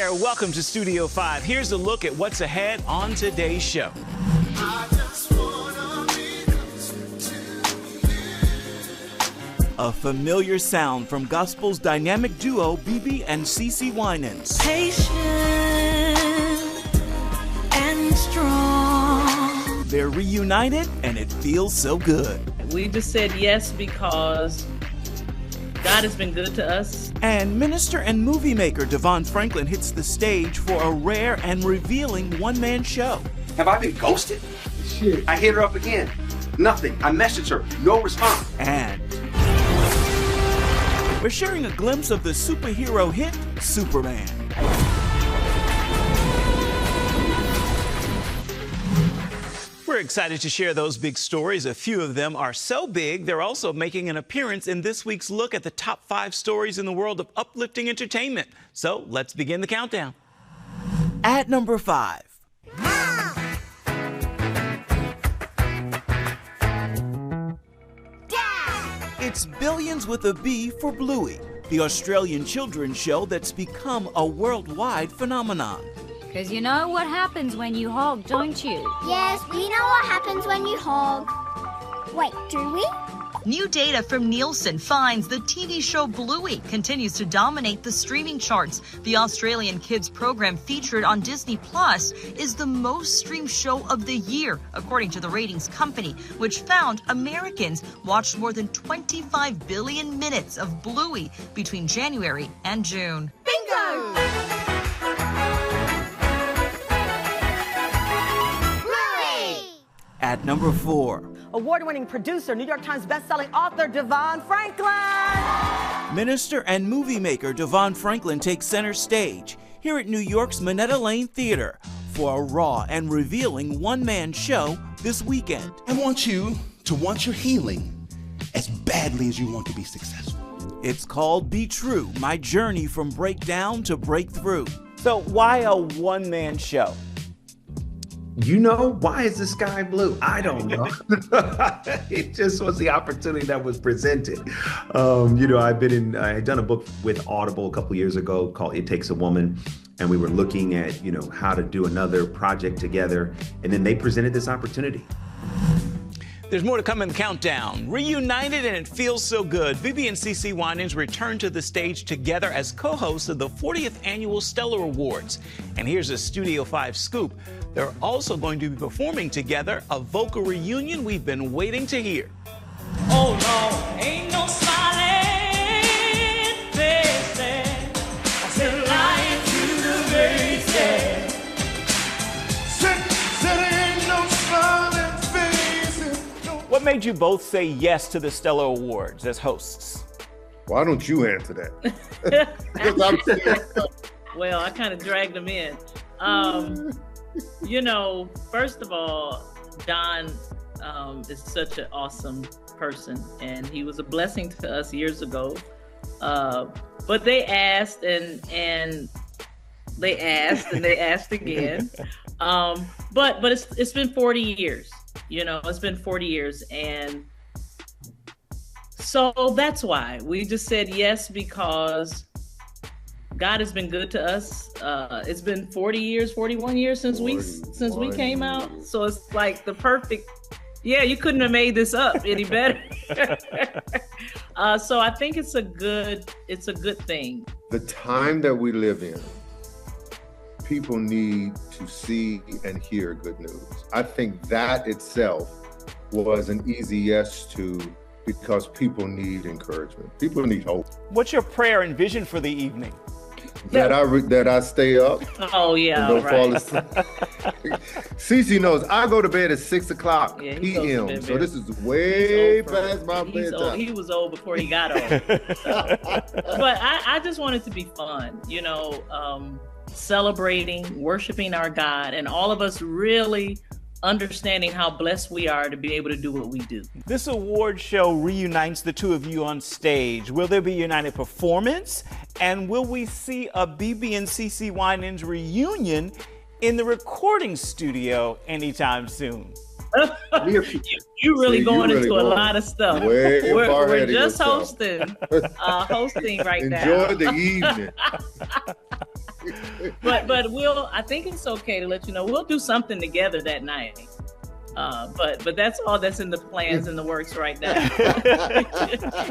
there. Welcome to Studio 5. Here's a look at what's ahead on today's show. A familiar sound from gospel's dynamic duo BeBe and CeCe Winans. Patient and strong. They're reunited and it feels so good. We just said yes because God has been good to us. And minister and movie maker Devon Franklin hits the stage for a rare and revealing one-man show. Have I been ghosted? Shit. I hit her up again. Nothing. I messaged her. No response. And we're sharing a glimpse of the superhero hit, Superman. We're excited to share those big stories. A few of them are so big, they're also making an appearance in this week's look at the top 5 stories in the world of uplifting entertainment. So let's begin the countdown. At number 5. It's Billions with a B for Bluey, the Australian children's show that's become a worldwide phenomenon. Because you know what happens when you hog, don't you? Yes, we know what happens when you hog. Wait, do we? New data from Nielsen finds the TV show Bluey continues to dominate the streaming charts. The Australian kids program featured on Disney Plus is the most streamed show of the year, according to the ratings company, which found Americans watched more than 25 billion minutes of Bluey between January and June. Bingo! At number 4. Award-winning producer, New York Times best-selling author Devon Franklin. Minister and movie maker Devon Franklin takes center stage here at New York's Minetta Lane Theater for a raw and revealing one-man show this weekend. I want you to want your healing as badly as you want to be successful. It's called Be True, My Journey from Breakdown to Breakthrough. So why a one-man show? You know, why is the sky blue? I don't know. It just was the opportunity that was presented. I had done a book with Audible a couple years ago called It Takes a Woman. And we were looking at, how to do another project together. And then they presented this opportunity. There's more to come in the countdown. Reunited and it feels so good. BeBe and CeCe Winans return to the stage together as co-hosts of the 40th Annual Stellar Awards. And here's a Studio 5 scoop. They're also going to be performing together a vocal reunion we've been waiting to hear. Oh no, ain't no smiling faces. I said lying to the faces. Ain't no smiling faces. What made you both say yes to the Stellar Awards as hosts? Why don't you answer that? Because I'm serious. Well, I kind of dragged them in. First of all, Don is such an awesome person, and he was a blessing to us years ago. But they asked and they asked again. But it's been 40 years. It's been 40 years, and so that's why we just said yes, because God has been good to us. It's been 40 years, 41 years since we came out. So it's like the perfect, you couldn't have made this up any better. So I think it's a good thing. The time that we live in, people need to see and hear good news. I think that itself was an easy yes to, because people need encouragement. People need hope. What's your prayer and vision for the evening? That I stay up. Oh yeah, and don't right. fall asleep. CeCe knows I go to bed at 6 o'clock p.m. So this is way past my bedtime. He was old before he got old. But I just want it to be fun, celebrating, worshiping our God, and all of us really understanding how blessed we are to be able to do what we do. This award show reunites the two of you on stage. Will there be a united performance? And will we see a BeBe and CeCe Winans reunion in the recording studio anytime soon? You're really going into a lot of stuff. We're just hosting right now. Enjoy the evening. But I think it's okay to let you know we'll do something together that night. But that's all that's in the plans in the works right now.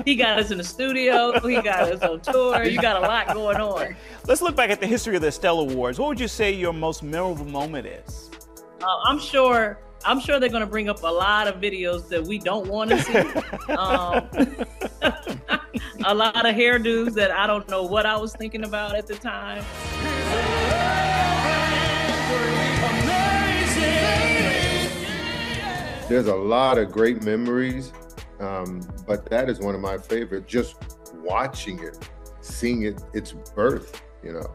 He got us in the studio. He got us on tour. You got a lot going on. Let's look back at the history of the Stella Awards. What would you say your most memorable moment is? I'm sure they're going to bring up a lot of videos that we don't want to see. A lot of hairdos that I don't know what I was thinking about at the time. There's a lot of great memories, but that is one of my favorite. Just watching it, seeing its birth, you know.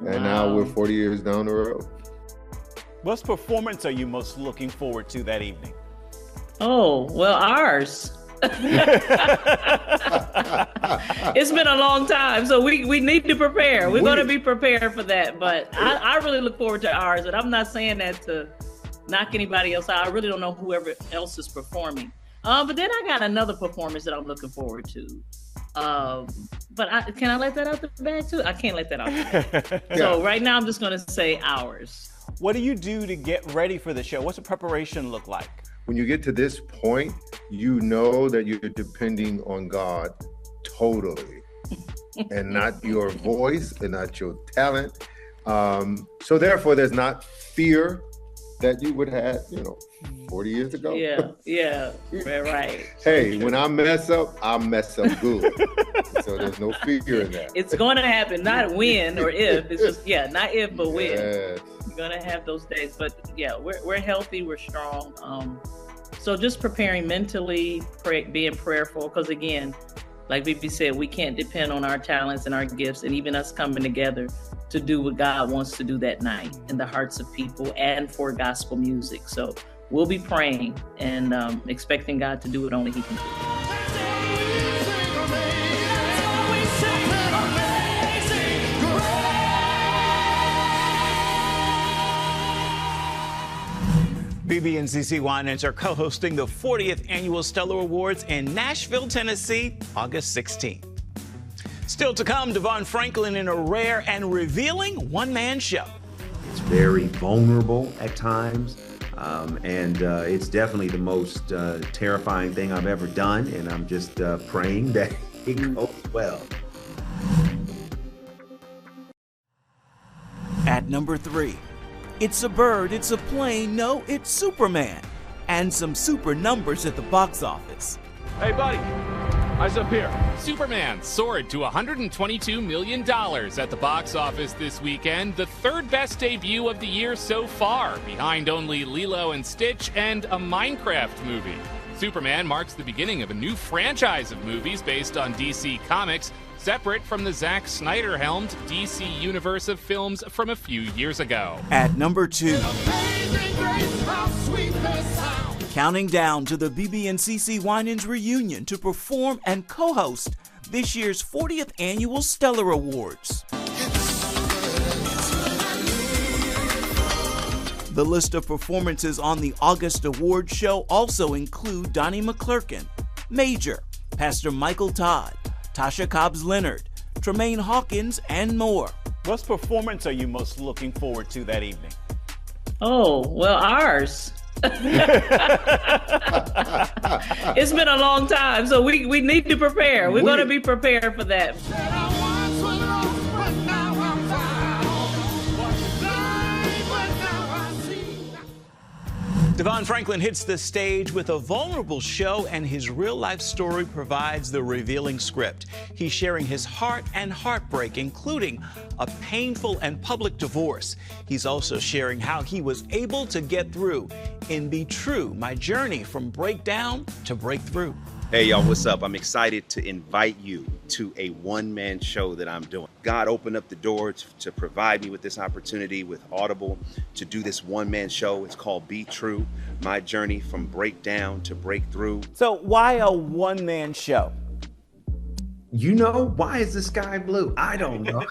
Wow. And now we're 40 years down the road. What performance are you most looking forward to that evening? Oh, well, ours. It's been a long time, so we need to prepare. We're going to be prepared for that, but I really look forward to ours, and I'm not saying that to knock anybody else out. I really don't know whoever else is performing. But then I got another performance that I'm looking forward to. But can I let that out the bag too? I can't let that out the bag. Yeah. So right now I'm just going to say ours. What do you do to get ready for the show? What's the preparation look like? When you get to this point, you know that you're depending on God totally, and not your voice and not your talent. So therefore, there's not fear that you would have, 40 years ago. Yeah, right. Hey, when I mess up good. So there's no fear in that. It's going to happen, not when or if. It's just, not if, but when. Yes. You're going to have those days. But yeah, we're healthy, we're strong. So just preparing mentally, being prayerful, because again, like BeBe said, we can't depend on our talents and our gifts and even us coming together to do what God wants to do that night in the hearts of people and for gospel music. So we'll be praying and expecting God to do what only He can do. BeBe and CeCe Winans are co-hosting the 40th Annual Stellar Awards in Nashville, Tennessee, August 16th. Still to come, Devon Franklin in a rare and revealing one-man show. It's very vulnerable at times, and it's definitely the most terrifying thing I've ever done, and I'm just praying that it goes well. At number 3, it's a bird, it's a plane, no, it's Superman. And some super numbers at the box office. Hey, buddy, eyes up here. Superman soared to $122 million at the box office this weekend, the third best debut of the year so far, behind only Lilo and Stitch and a Minecraft movie. Superman marks the beginning of a new franchise of movies based on DC Comics, separate from the Zack Snyder-helmed DC universe of films from a few years ago. At number 2, counting down to the BeBe and CeCe Winans reunion to perform and co-host this year's 40th Annual Stellar Awards. The list of performances on the August award show also include Donnie McClurkin, Major, Pastor Michael Todd, Tasha Cobbs Leonard, Tremaine Hawkins, and more. What performance are you most looking forward to that evening? Oh, well, ours. It's been a long time, so we need to prepare. We're going to be prepared for that. Devon Franklin hits the stage with a vulnerable show, and his real-life story provides the revealing script. He's sharing his heart and heartbreak, including a painful and public divorce. He's also sharing how he was able to get through in Be True, My Journey from Breakdown to Breakthrough. Hey, y'all, what's up? I'm excited to invite you to a one-man show that I'm doing. God opened up the door to provide me with this opportunity with Audible to do this one-man show. It's called Be True, My Journey from Breakdown to Breakthrough. So why a one-man show? you know, why is the sky blue? I don't know.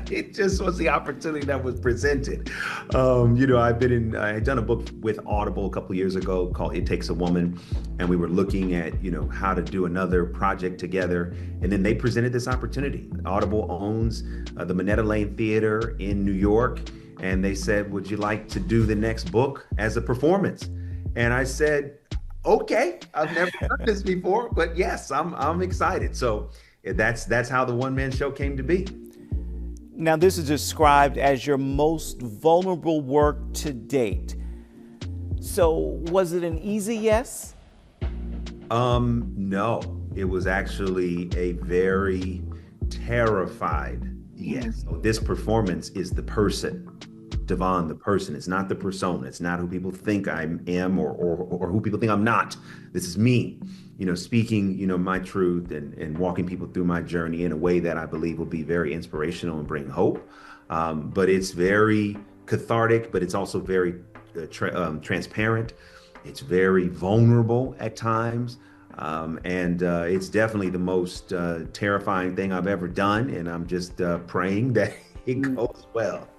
It just was the opportunity that was presented. You know, I had done a book with Audible a couple of years ago called It Takes a Woman. And we were looking at, you know, how to do another project together. And then they presented this opportunity. Audible owns the Minetta Lane Theater in New York. And they said, would you like to do the next book as a performance? And I said, okay, I've never done this before, but yes, I'm excited. So that's how the one-man show came to be. Now, this is described as your most vulnerable work to date. So was it an easy yes? No, it was actually a very terrified yes. So this performance is the person. Devon, the person. It's not the persona. It's not who people think I am or who people think I'm not. This is me, you know, speaking, you know, my truth and walking people through my journey in a way that I believe will be very inspirational and bring hope. But it's very cathartic, but it's also very transparent. It's very vulnerable at times. And it's definitely the most terrifying thing I've ever done. And I'm just praying that it goes well.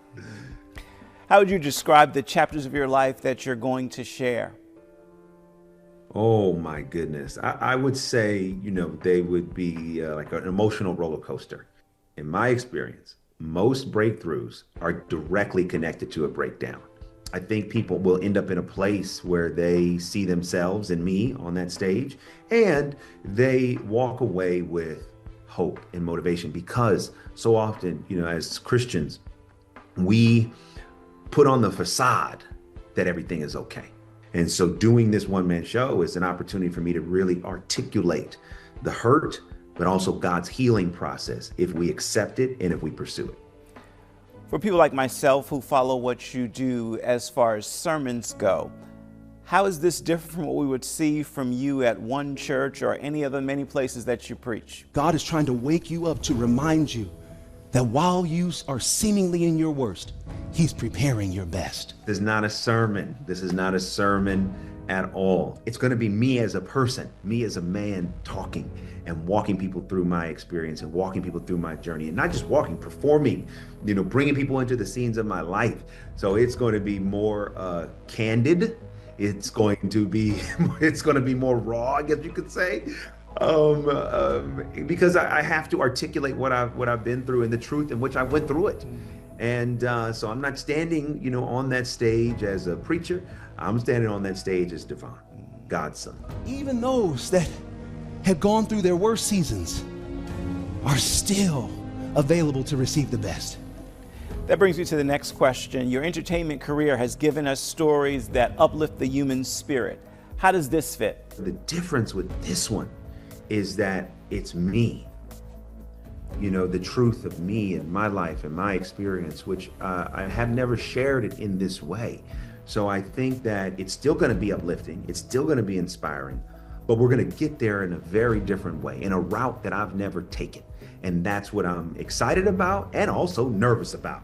How would you describe the chapters of your life that you're going to share? Oh my goodness. I would say, you know, they would be like an emotional roller coaster. In my experience, most breakthroughs are directly connected to a breakdown. I think people will end up in a place where they see themselves and me on that stage, and they walk away with hope and motivation, because so often, you know, as Christians, we put on the facade that everything is okay. And so doing this one-man show is an opportunity for me to really articulate the hurt, but also God's healing process if we accept it and if we pursue it. For people like myself who follow what you do as far as sermons go, how is this different from what we would see from you at one church or any other many places that you preach? God is trying to wake you up to remind you that while you are seemingly in your worst, He's preparing your best. This is not a sermon. This is not a sermon at all. It's going to be me as a person, me as a man talking and walking people through my experience and walking people through my journey, and not just walking, performing, you know, bringing people into the scenes of my life. So it's going to be more candid. It's going to be more raw, I guess you could say. Because I have to articulate what I've been through and the truth in which I went through it. And so I'm not standing, you know, on that stage as a preacher. I'm standing on that stage as Devon, God's son. Even those that had gone through their worst seasons are still available to receive the best. That brings me to the next question. Your entertainment career has given us stories that uplift the human spirit. How does this fit? The difference with this one is that it's me. You know, the truth of me and my life and my experience, which I have never shared it in this way. So I think that it's still going to be uplifting. It's still going to be inspiring, but we're going to get there in a very different way, in a route that I've never taken. And that's what I'm excited about and also nervous about.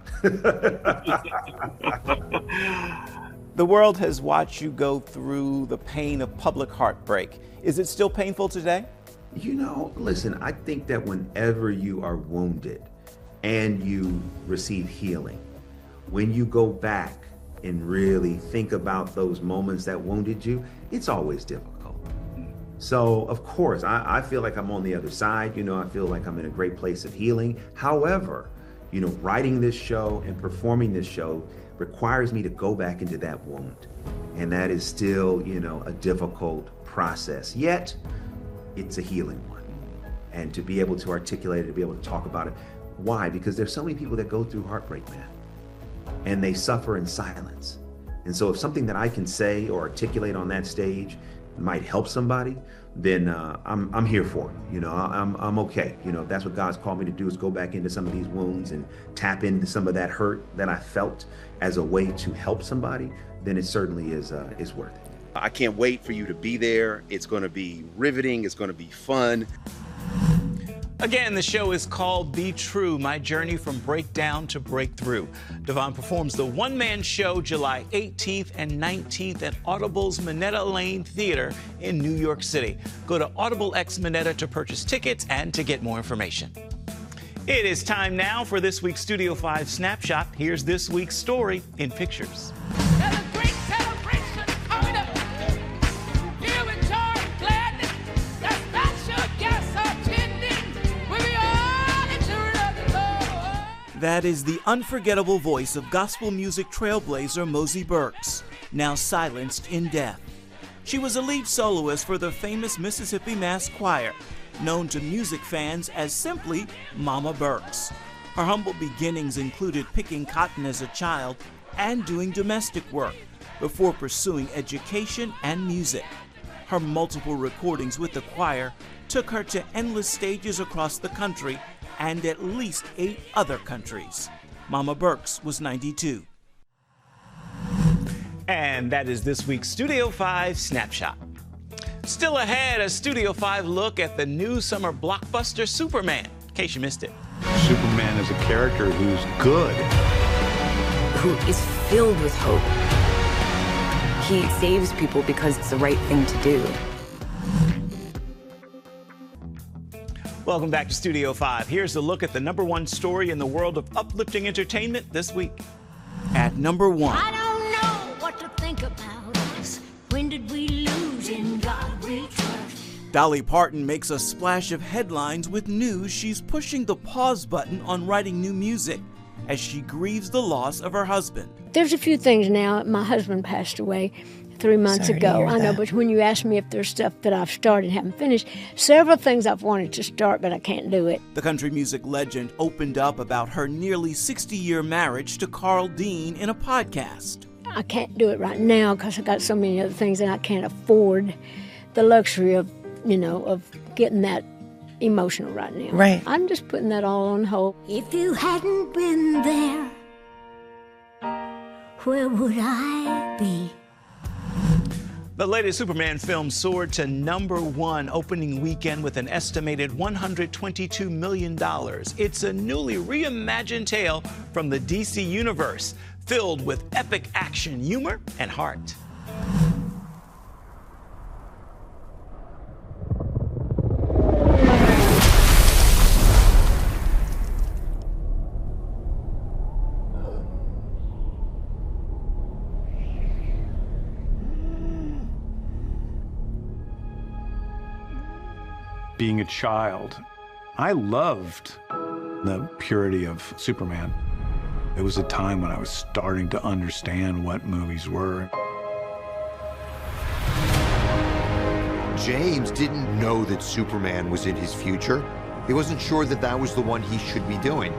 The world has watched you go through the pain of public heartbreak. Is it still painful today? You know, listen, I think that whenever you are wounded and you receive healing, when you go back and really think about those moments that wounded you, it's always difficult. So, of course, I feel like I'm on the other side. You know, I feel like I'm in a great place of healing. However, you know, writing this show and performing this show requires me to go back into that wound. And that is still, you know, a difficult process. Yet, it's a healing one. And to be able to articulate it, to be able to talk about it. Why? Because there's so many people that go through heartbreak, man. And they suffer in silence. And so if something that I can say or articulate on that stage might help somebody, then I'm here for it. You know, I'm okay. You know, if that's what God's called me to do, is go back into some of these wounds and tap into some of that hurt that I felt as a way to help somebody, then it certainly is worth it. I can't wait for you to be there. It's going to be riveting. It's going to be fun. Again, the show is called Be True, My Journey from Breakdown to Breakthrough. Devon performs the one-man show July 18th and 19th at Audible's Minetta Lane Theater in New York City. Go to Audible X Minetta to purchase tickets and to get more information. It is time now for this week's Studio 5 Snapshot. Here's this week's story in pictures. That is the unforgettable voice of gospel music trailblazer Mosey Burks, now silenced in death. She was a lead soloist for the famous Mississippi Mass Choir, known to music fans as simply Mama Burks. Her humble beginnings included picking cotton as a child and doing domestic work before pursuing education and music. Her multiple recordings with the choir took her to endless stages across the country and at least 8 other countries. Mama Burks was 92. And that is this week's Studio 5 Snapshot. Still ahead, a Studio 5 look at the new summer blockbuster Superman, in case you missed it. Superman is a character who's good. Who is filled with hope. He saves people because it's the right thing to do. Welcome back to Studio 5. Here's a look at the #1 story in the world of uplifting entertainment this week. At #1. I don't know what to think about us. When did we lose in God we trust? Dolly Parton makes a splash of headlines with news she's pushing the pause button on writing new music as she grieves the loss of her husband. There's a few things now. My husband passed away 3 months ago. I know, but when you ask me if there's stuff that I've started and haven't finished, several things I've wanted to start, but I can't do it. The country music legend opened up about her nearly 60-year marriage to Carl Dean in a podcast. I can't do it right now because I got so many other things and I can't afford the luxury of, of getting that emotional right now. Right. I'm just putting that all on hold. If you hadn't been there, where would I be? The latest Superman film soared to #1 opening weekend with an estimated $122 million. It's a newly reimagined tale from the DC universe, filled with epic action, humor, and heart. Being a child, I loved the purity of Superman. It was a time when I was starting to understand what movies were. James didn't know that Superman was in his future. He wasn't sure that that was the one he should be doing.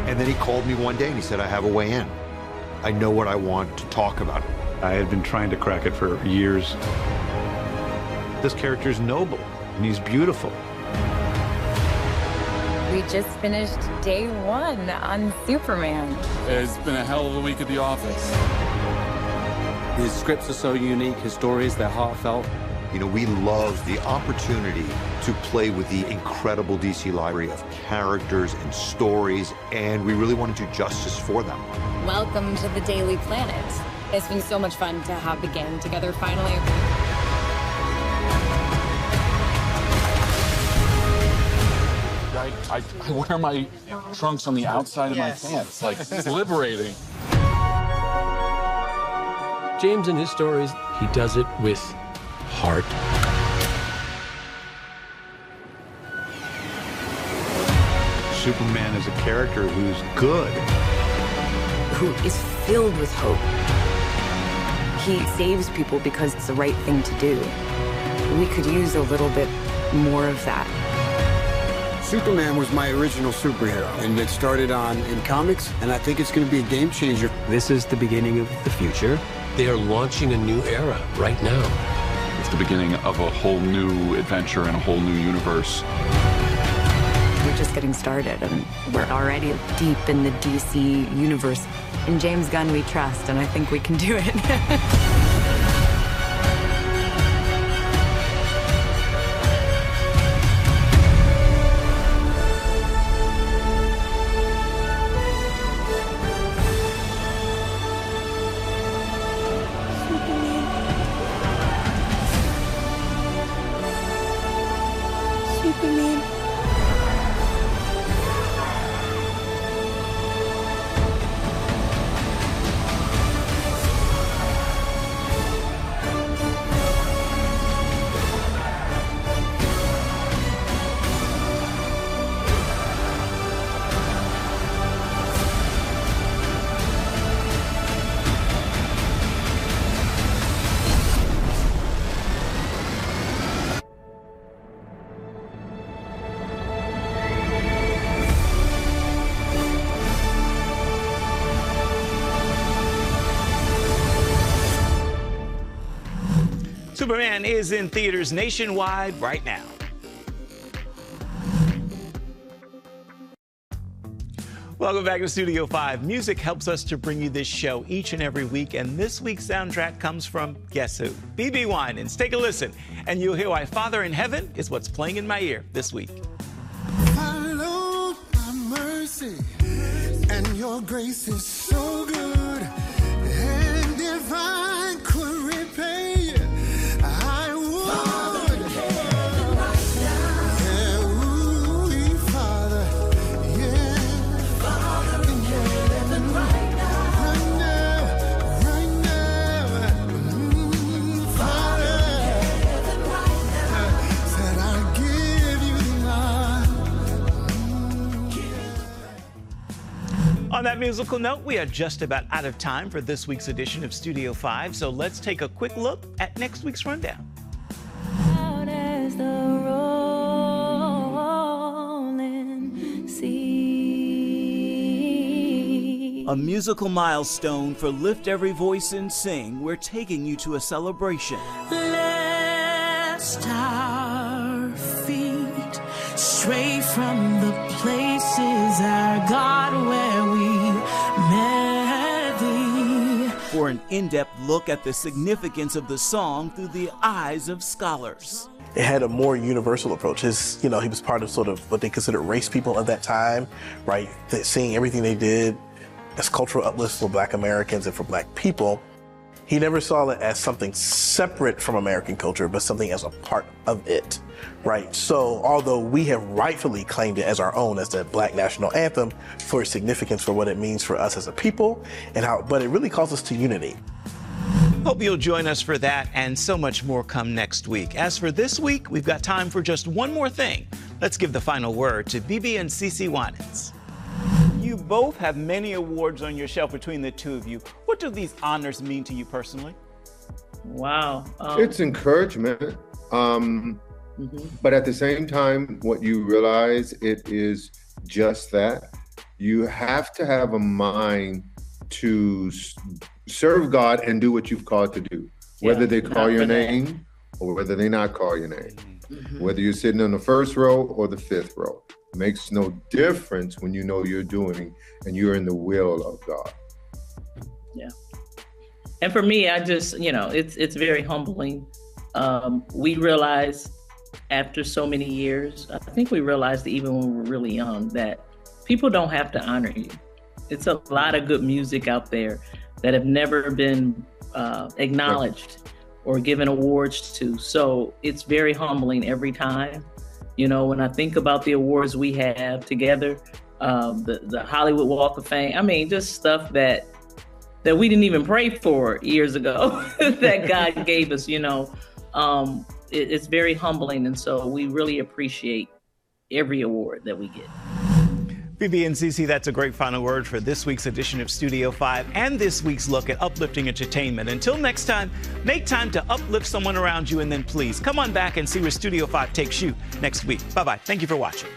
And then he called me one day and he said, I have a way in. I know what I want to talk about. I had been trying to crack it for years. This character's noble. And he's beautiful. We just finished day 1 on Superman. It's been a hell of a week at the office. His scripts are so unique, his stories, they're heartfelt. We love the opportunity to play with the incredible DC library of characters and stories, and we really want to do justice for them. Welcome to the Daily Planet. It's been so much fun to have the gang together finally. I wear my trunks on the outside of my pants. Like, it's liberating. James in his stories, he does it with heart. Superman is a character who's good. Who is filled with hope. He saves people because it's the right thing to do. We could use a little bit more of that. Superman was my original superhero, and it started in comics, and I think it's going to be a game changer. This is the beginning of the future. They are launching a new era right now. It's the beginning of a whole new adventure and a whole new universe. We're just getting started, and we're already deep in the DC universe. In James Gunn we trust, and I think we can do it. You mean? Superman is in theaters nationwide right now. Welcome back to Studio 5. Music helps us to bring you this show each and every week, and this week's soundtrack comes from, guess who? BeBe Winans. Take a listen, and you'll hear why Father in Heaven is what's playing in my ear this week. Follow my mercy, and your grace is so good, and if I could repay you, I would. Father in heaven right now. Yeah, ooh, Father, yeah. Father in heaven right now. Right now. Father in heaven right now. Said I give you the On that musical note, we are just about out of time for this week's edition of Studio 5, so let's take a quick look at next week's rundown. out as the rolling sea. A musical milestone for Lift Every Voice and Sing. We're taking you to a celebration. Lest our feet stray from the places, our God, where we met thee. For an in-depth look at the significance of the song through the eyes of scholars. It had a more universal approach. He was part of sort of what they considered race people at that time, right? Seeing everything they did as cultural uplifts for Black Americans and for Black people. He never saw it as something separate from American culture, but something as a part of it, right? So although we have rightfully claimed it as our own, as the Black national anthem, for its significance for what it means for us as a people, but it really calls us to unity. Hope you'll join us for that and so much more come next week. As for this week, we've got time for just one more thing. Let's give the final word to BeBe and CeCe Winans. You both have many awards on your shelf between the two of you. What do these honors mean to you personally? Wow. It's encouragement. But at the same time, what you realize, it is just that. You have to have a mind to serve God and do what you've called to do, whether they call your name or whether they not call your name, whether you're sitting on the first row or the fifth row. It makes no difference when you know you're doing and you're in the will of God. Yeah. And for me, I just, it's very humbling. We realize after so many years, I think we realized even when we were really young, that people don't have to honor you. It's a lot of good music out there that have never been acknowledged or given awards to. So it's very humbling every time. When I think about the awards we have together, the Hollywood Walk of Fame, I mean, just stuff that we didn't even pray for years ago that God gave us, it's very humbling. And so we really appreciate every award that we get. BeBe and CeCe, that's a great final word for this week's edition of Studio 5 and this week's look at uplifting entertainment. Until next time, make time to uplift someone around you, and then please come on back and see where Studio 5 takes you next week. Bye-bye. Thank you for watching.